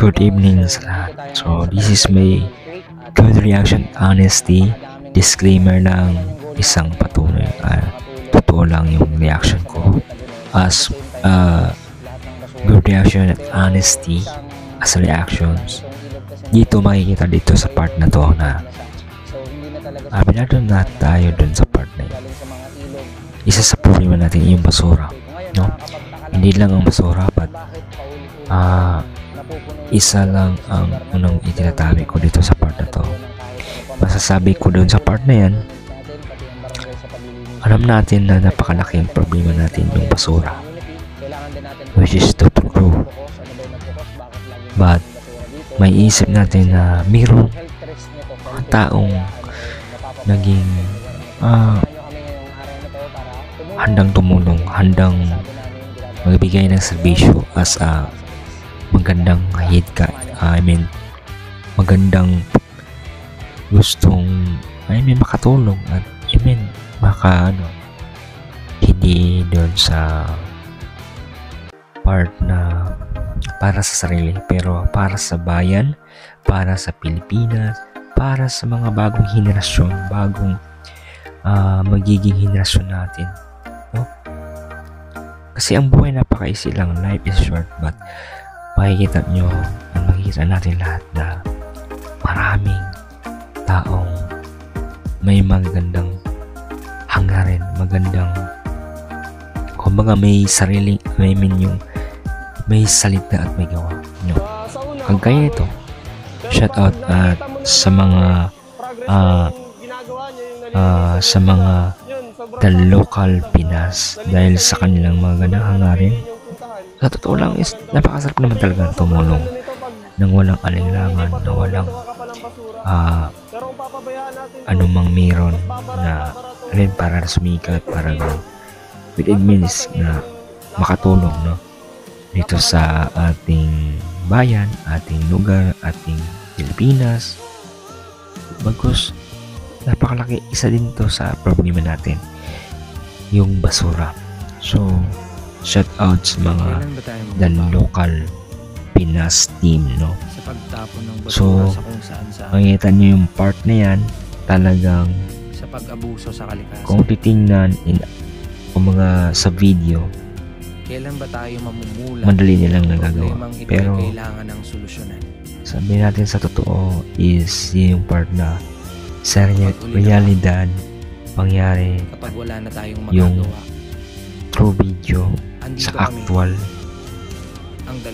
Good evening sa lahat. So, this is my good reaction honesty disclaimer ng isang patunay. Totoo lang yung reaction ko as good reaction at honesty as reactions. Dito makikita dito sa part na to na aminado na tayo dun sa part na yun. Isa sa problema natin yung basura, no? Hindi lang ang basura, but isa lang ang unang itinatabi ko dito sa part na to. Masasabi ko dun sa part na yan, alam natin na napakalaking problema natin yung basura, which is totally true. But may isip natin na mayroong mga taong naging handang tumulong, handang magbigay ng serbisyo as magandang magandang gustong makatulong at hindi doon sa part na para sa sarili, pero para sa bayan, para sa Pilipinas, para sa mga bagong henerasyon, magiging henerasyon natin, no? Kasi ang buhay napaka-easy lang, life is short, but makikita natin lahat na maraming taong may magandang hangarin, kumbaga may sariling, may salita at may gawa, no? Kagaya ito, shout out at sa mga the local Pinas, dahil sa kanilang magandang hangarin. Sa totoo lang is napakasarap naman talaga tumulong nang walang alinlangan, na walang anumang meron na rin para sumikat, para within minutes na makatulong, no, dito sa ating bayan, ating lugar, ating Pilipinas. Bagkus napakalaki, isa din to sa problema natin, yung basura. So shout out sa mga the local Pinas team, no? So makikita nyo yung part na yan, talagang sa pag-abuso sa kalikasan. kung titingnan mga sa video, kailan ba tayo mamumula, madali nilang nagagawa, pero kailangan ng solusyonan. sabi natin sa totoo is yung part na sa realidad pangyari kapag wala na tayong yung magagawa, true video sa actual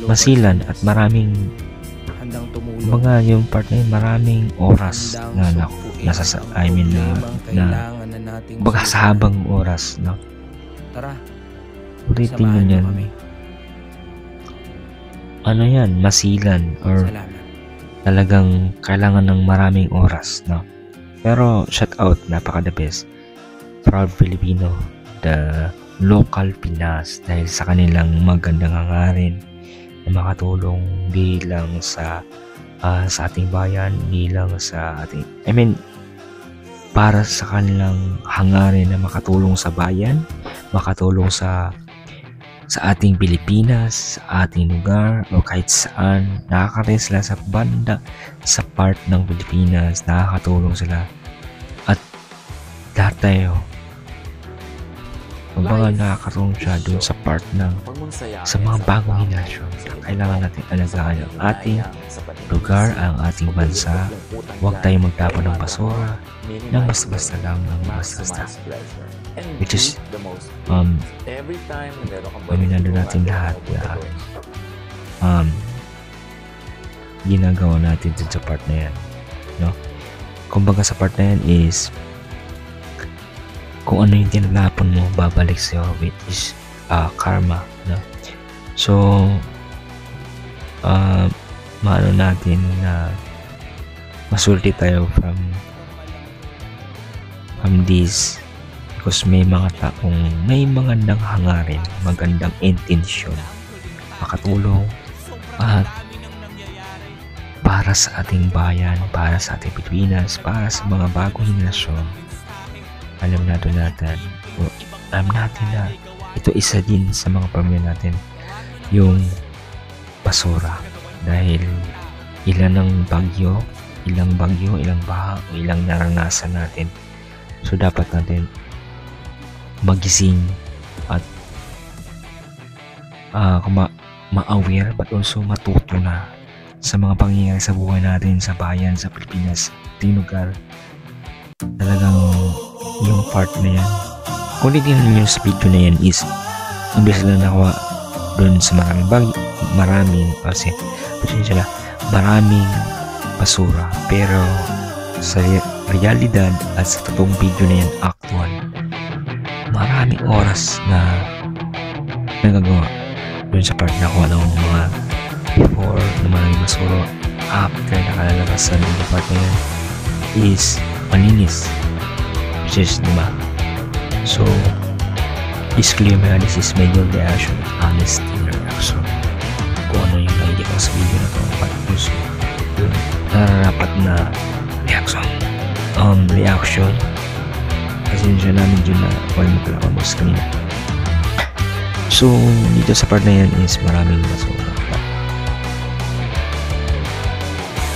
masilan at maraming handang tumulong, mga yung part na yun, maraming oras na baga sa habang oras, no? Tara, ulitin mo yan, yan, masilan or salamat. talagang kailangan ng maraming oras, no? Pero shout out, napaka the best, proud Filipino, the local Pinas, dahil sa kanilang magandang hangarin na makatulong bilang sa ating bayan, bilang sa ating para sa kanilang hangarin na makatulong sa bayan, makatulong sa ating Pilipinas, sa ating lugar, o kahit saan. Nakakarating sila sa banda, sa part ng Pilipinas, nakakatulong sila. At lahat tayo, kumbaga nakakatulong siya dun sa part ng sa mga bagong henerasyon. Kailangan natin alagaan ang ating lugar, ang ating bansa. Huwag tayong magtapon ng basura ng basta-basta lang, which is aminado natin lahat na ginagawa natin dun sa part na yan, no? Kumbaga sa part na yan is kung ano yung tinatapon mo, babalik sa'yo, which is karma, no? So maano natin na masulti tayo from this, because may mga taong may magandang hangarin, magandang intensyon makatulong at para sa ating bayan, para sa ating Pilipinas, para sa mga bagong henerasyon. Alam natin na ito isa din sa mga problema natin, yung basura, dahil ilang bagyo, ilang baha, ilang naranasan natin. So dapat natin magising at ma-aware but also matuto na sa mga pangyayari sa buhay natin, sa bayan, sa Pilipinas, lugar. Talagang yung part na yan, kung titignan nyo sa video na yan is imbes lang nakuha doon sa maraming basura, pero sa realidad at sa totoong video na yan, actual, maraming oras na nagagawa doon sa part na kuha ng mga before na maraming basura, after nakalalabasan ng part na yan is malinis, which is diba? So disclaimer, this is major reaction, honest reaction. Kung ano yung nakikita ko sa video na ito, pag-puso yung nararapat na reaction. Pasensya namin dyan na wala mo pala kamos kanina. So dito sa part na yan is maraming basura.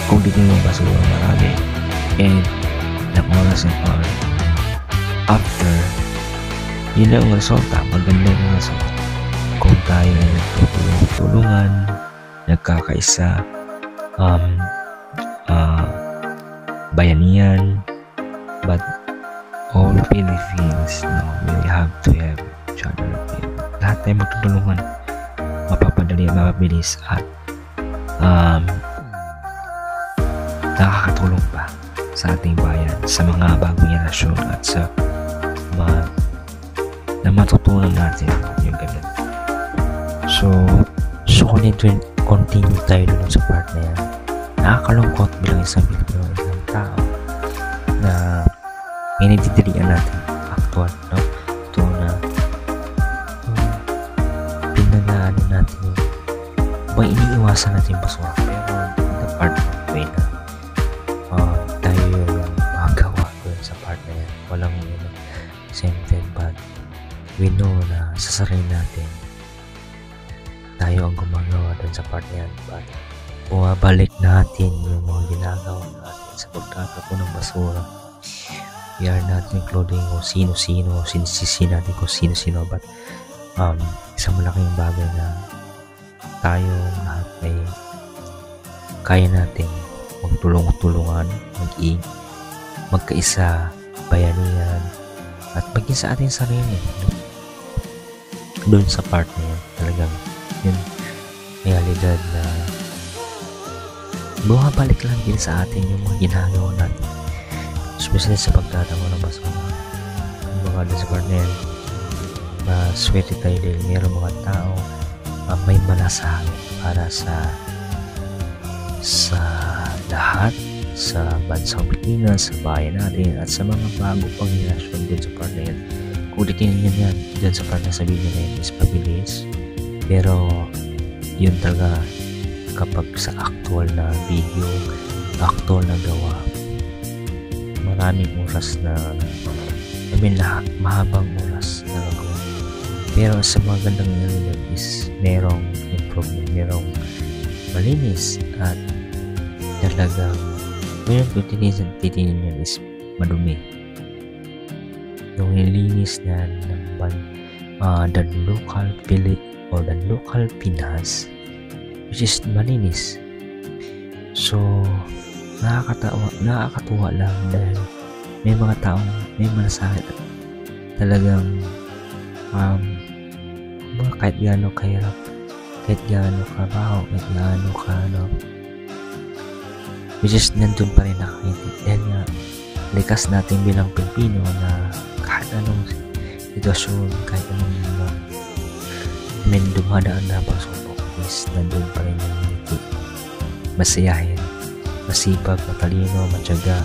Kung dito yung basura marami, and ng oras ng oras after, yun ang resulta, maganda yung resulta kung tayo ay nagtutulungan, nagkakaisa, bayanihan, but all Philippines, we have to have each other. Lahat tayo magtutulungan, mapapadali, mapabilis, at nakakatulong pa sa ating bayan, sa mga bagong henerasyon, at sa na matutunan natin yung ganun. So continue tayo dun sa part na yan. Nakakalungkot bilang isang Pilipino, isang tao na pinagdidirian natin actual, no? Ito na pinanaano natin yung iniiwasan natin yung basura, pero the part of way na tayo yung magawa dun sa part na yan. Walang exempted, but we know na sa sarili natin tayo ang gumagawa dun sa part na yan, but bumabalik natin yung mga ginagawa natin sa pagtatapon ng basura. We are not including kung sino-sino, sinisisi natin kung sino-sino, but isang malaking bagay na tayo lahat ay kaya natin magtulong-tulungan, magkaisa, bayanihan, at maging sa ating sarili. Doon sa part na yan, talagang yun realidad na bumabalik lang din sa atin yung mga ginagawa natin, especially sa pagtatamo ng basura. Mga doon sa part na yan, swerte tayo din, mayroong mga tao may malasakit para sa lahat, sa bansang Pilipinas, sa bayan natin, at sa mga bago pang henerasyon din sa part na yan. Kung titingnan yan dyan sa part na sa video na yan is pabilis, pero yun talaga kapag sa actual na video, actual na gawa, maraming oras na mahabang oras na gagawa. Pero sa mga gandang nanonood is merong improvement, merong malinis, at talagang kung yung titingin nyo is madumi. Yung nilinis na the local Pinas, which is malinis. So nakakatuwa lang dahil may mga taong may malasakit at talagang kahit gaano kahirap, kahit gaano kabaho, kahit gaano which is nandun pa rin dahil nga likas natin bilang Pilipino na kahit anong sitwasyon, kahit anong dumadaan na pagsubok is nandun pa rin yung ngiti, masiyahin, masipag, matalino, matyaga,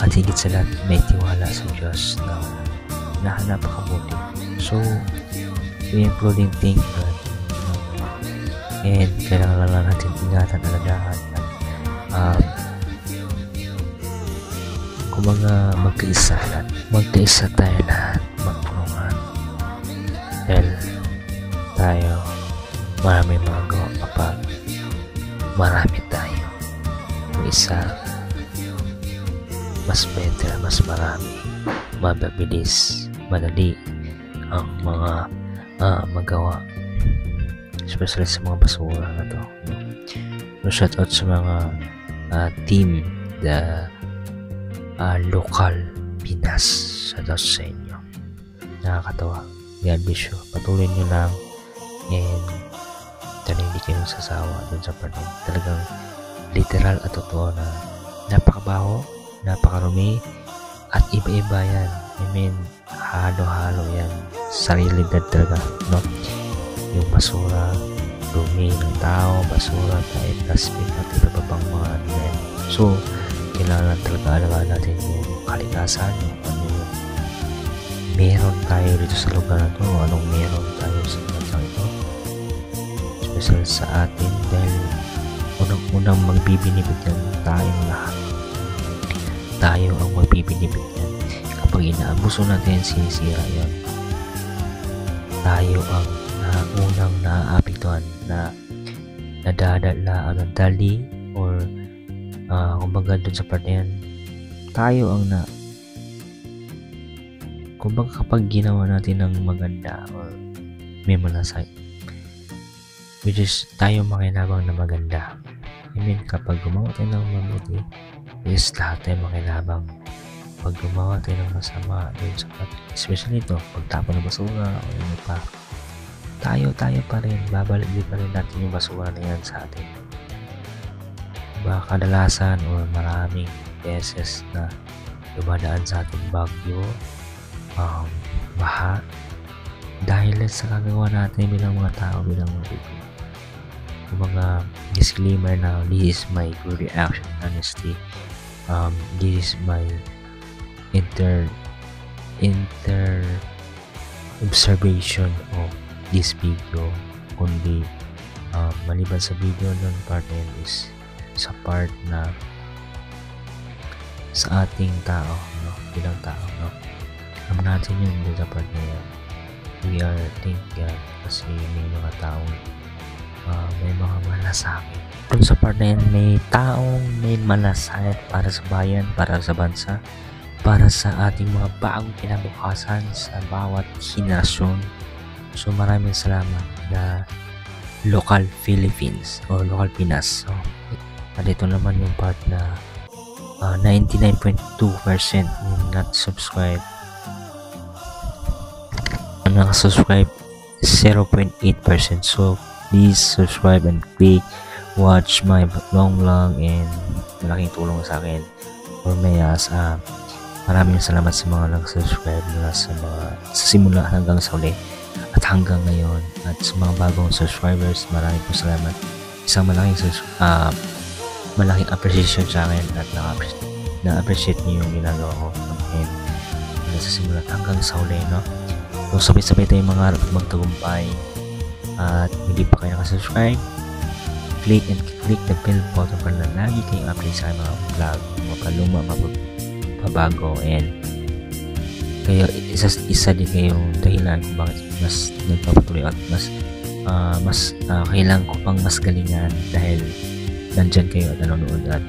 at higit sa lahat may tiwala sa Diyos na napakabuti. So we including think that and kailangan lang natin ingatan, alagaan, kumbaga magkaisa tayo lahat, magtulungan dahil tayo marami mga gawa kapag marami tayo. Kung isa, mas better, mas marami, mabilis, madali ang mga magawa, especially sa mga basura na to. So, shout out sa mga team the local Pinas. Shout out sa inyo, nakakatawa. God bless you, patuloy nyo lang, and hindi kayo sasawa dun sa part. Talagang literal at totoo na napakabaho, napakarumi, at iba-iba yan. I mean, halo-halo yan. Sarilidad talaga, no? Yung basura, dumi ng tao, basura, tayo, plastic, at iba pa pang mga ano yan. So, kailangan talaga alagaan natin yung kalikasan, yung ano yung meron tayo dito sa lugar na to, anong meron tayo sa bansang ito, special sa atin, dahil unang magbibinibig yan tayong lahat. Tayo ang magbibinibig yan. Kapag inaabuso natin, sinisira yan. Tayo ang unang naaapektuhan, na nadadala ang dali, or kumbaga dun sa part na yan, tayo ang kumbaga kapag ginawa natin ng maganda or may malasay, which is tayo makinabang na maganda. I mean, kapag gumawa tayo ng mabuti, is lahat tayo makinabang. Pag gumawa tayo ng masama, especially ito, pagtapon ng basura o ano pa, tayo pa rin, babalik pa rin natin yung basura na yan sa atin. Kadalasan or maraming beses na dumadaan sa ating bagyo, baha, dahil sa kagawa natin bilang mga tao, bilang mga people. Kumbaga, disclaimer na this is my good reaction, honesty. This is my inter observation of this video. Kundi maliban sa video nun, part na yun is sa part na sa ating tao, no? Bilang tao, no? Alam natin yun dun sa part na yan. We are thank God kasi may mga taong may mga malasakit. Dun sa part na yan, may taong may malasakit para sa bayan, para sa bansa, para sa ating mga bagong kinabukasan sa bawat henerasyon. So maraming salamat na local Philippines or local Pinas. So, dito naman yung part na 99.2% not subscribe. Nakasubscribe 0.8%. So please subscribe and click watch my long and malaking tulong sa akin or mayas. Maraming salamat sa mga nag-subscribe mula sa simula hanggang sa uli at hanggang ngayon, at sa mga bagong subscribers, maraming po salamat. Isang malaking appreciation sa akin at na-appreciate niyo yung ginagawa ko and mula sa simula hanggang sa uli, no? So sabay-sabay tayong mga magtagumpay, at hindi pa kayo nakasubscribe, click the bell button para na lagi kayong update sa mga vlog, mga paluma, pabago, and kayo isa din kayong dahilan kung bakit mas nagpapatuloy at mas kailangan ko pang mas galingan dahil nandyan kayo at nanonood at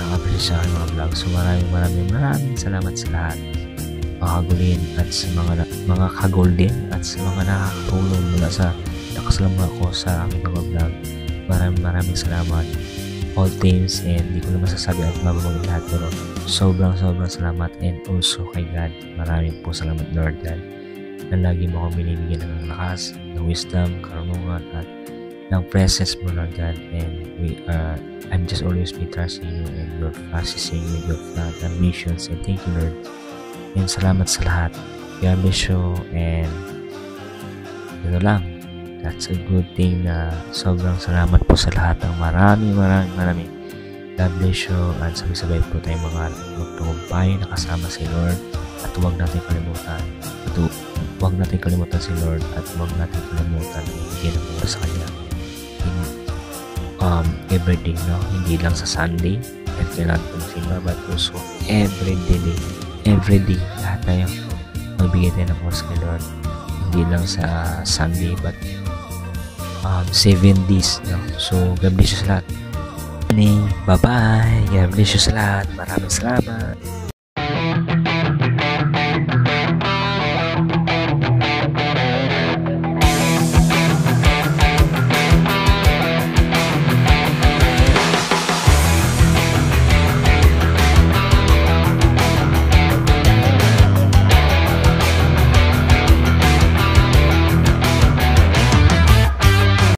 nakapres sa aking mga vlog. So maraming salamat sa lahat, mga kagulin at sa mga kagolden at sa mga nakakatulong mula sa nakasalama ko sa aking mga vlog. Maraming salamat all teams, and di ko na masasabi at mababagin lahat, pero sobrang salamat, and also kay God. Maraming po salamat, Lord God, na lagi mo akong binibigyan ng lakas, ng wisdom, karunungan at ng presence mo, Lord God. And I'm just always be trusting you and your processing with your plan and missions, and thank you, Lord, and salamat sa lahat. God bless you, and ito lang, that's a good thing na sobrang salamat po sa lahat ng maraming God bless you, at sabay-sabay po tayong mga magtagumpay na kasama si Lord, at huwag natin kalimutan si Lord, at huwag natin kalimutan na ibigyan ng oras sa Kanya everyday, no? Hindi lang sa Sunday at kailangan po simba, but also every day lahat tayo magbigay tayo ng oras kay Lord, hindi lang sa Sunday but 7 days, no? So God bless you sa lahat. Bye-bye. God bless you sa lahat. Maraming salamat.